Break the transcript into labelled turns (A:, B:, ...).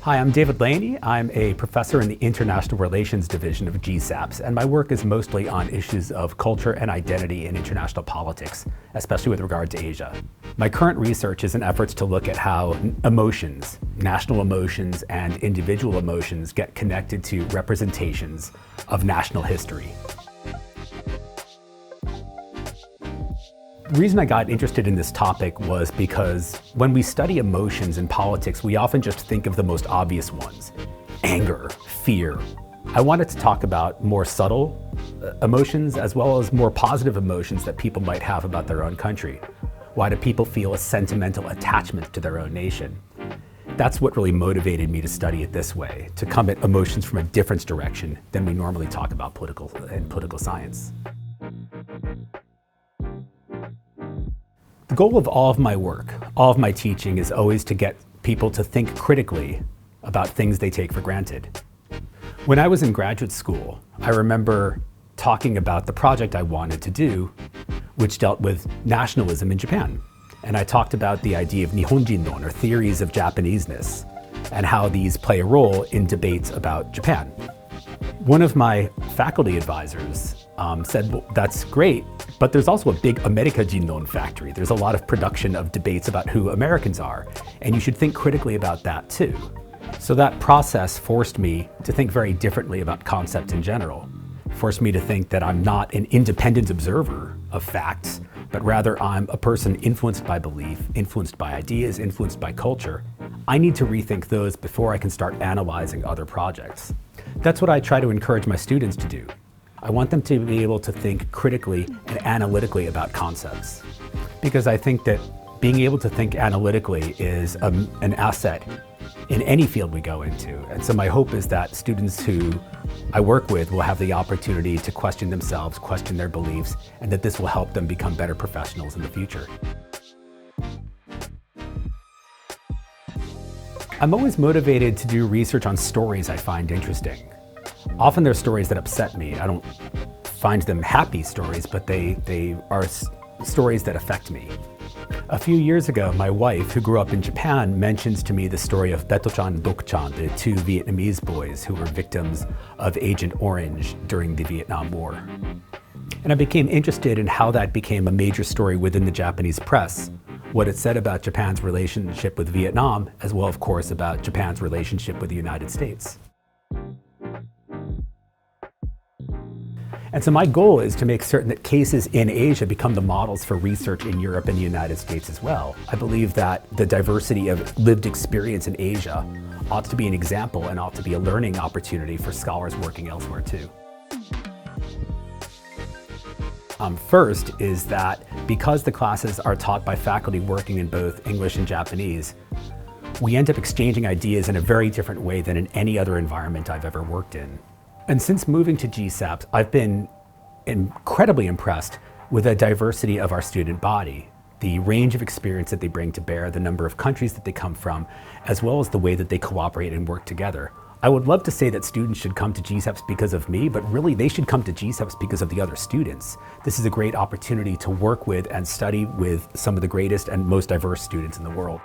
A: Hi, I'm David LEHENY. I'm a professor in the International Relations Division of GSAPS, and my work is mostly on issues of culture and identity in international politics, especially with regard to Asia. My current research is in efforts to look at how emotions, national emotions and individual emotions get connected to representations of national history. The reason I got interested in this topic was because when we study emotions in politics, we often just think of the most obvious ones: anger, fear. I wanted to talk about more subtle emotions as well as more positive emotions that people might have about their own country. Why do people feel a sentimental attachment to their own nation? That's what really motivated me to study it this way, to come at emotions from a different direction than we normally talk about political science. The goal of all of my work, all of my teaching, is always to get people to think critically about things they take for granted. When I was in graduate school, I remember talking about the project I wanted to do, which dealt with nationalism in Japan. And I talked about the idea of Nihonjin-ron, or theories of Japaneseness, and how these play a role in debates about Japan. One of my faculty advisors said, well, that's great, but there's also a big America Jinron factory. There's a lot of production of debates about who Americans are, and you should think critically about that too. So that process forced me to think very differently about concepts in general, forced me to think that I'm not an independent observer of facts, but rather I'm a person influenced by belief, influenced by ideas, influenced by culture. I need to rethink those before I can start analyzing other projects. That's what I try to encourage my students to do. I want them to be able to think critically and analytically about concepts, because I think that being able to think analytically is an asset in any field we go into. And so my hope is that students who I work with will have the opportunity to question themselves, question their beliefs, and that this will help them become better professionals in the future. I'm always motivated to do research on stories I find interesting. Often they're stories that upset me. I don't find them happy stories, but they are stories that affect me. A few years ago, my wife, who grew up in Japan, mentions to me the story of Beto-chan and Dok-chan, the two Vietnamese boys who were victims of Agent Orange during the Vietnam War. And I became interested in how that became a major story within the Japanese press, what it said about Japan's relationship with Vietnam, as well, of course, about Japan's relationship with the United States. And so my goal is to make certain that cases in Asia become the models for research in Europe and the United States as well. I believe that the diversity of lived experience in Asia ought to be an example and ought to be a learning opportunity for scholars working elsewhere too. First is that because the classes are taught by faculty working in both English and Japanese, we end up exchanging ideas in a very different way than in any other environment I've ever worked in. And since moving to GSAPS, I've been incredibly impressed with the diversity of our student body, the range of experience that they bring to bear, the number of countries that they come from, as well as the way that they cooperate and work together. I would love to say that students should come to GSAPS because of me, but really they should come to GSAPS because of the other students. This is a great opportunity to work with and study with some of the greatest and most diverse students in the world.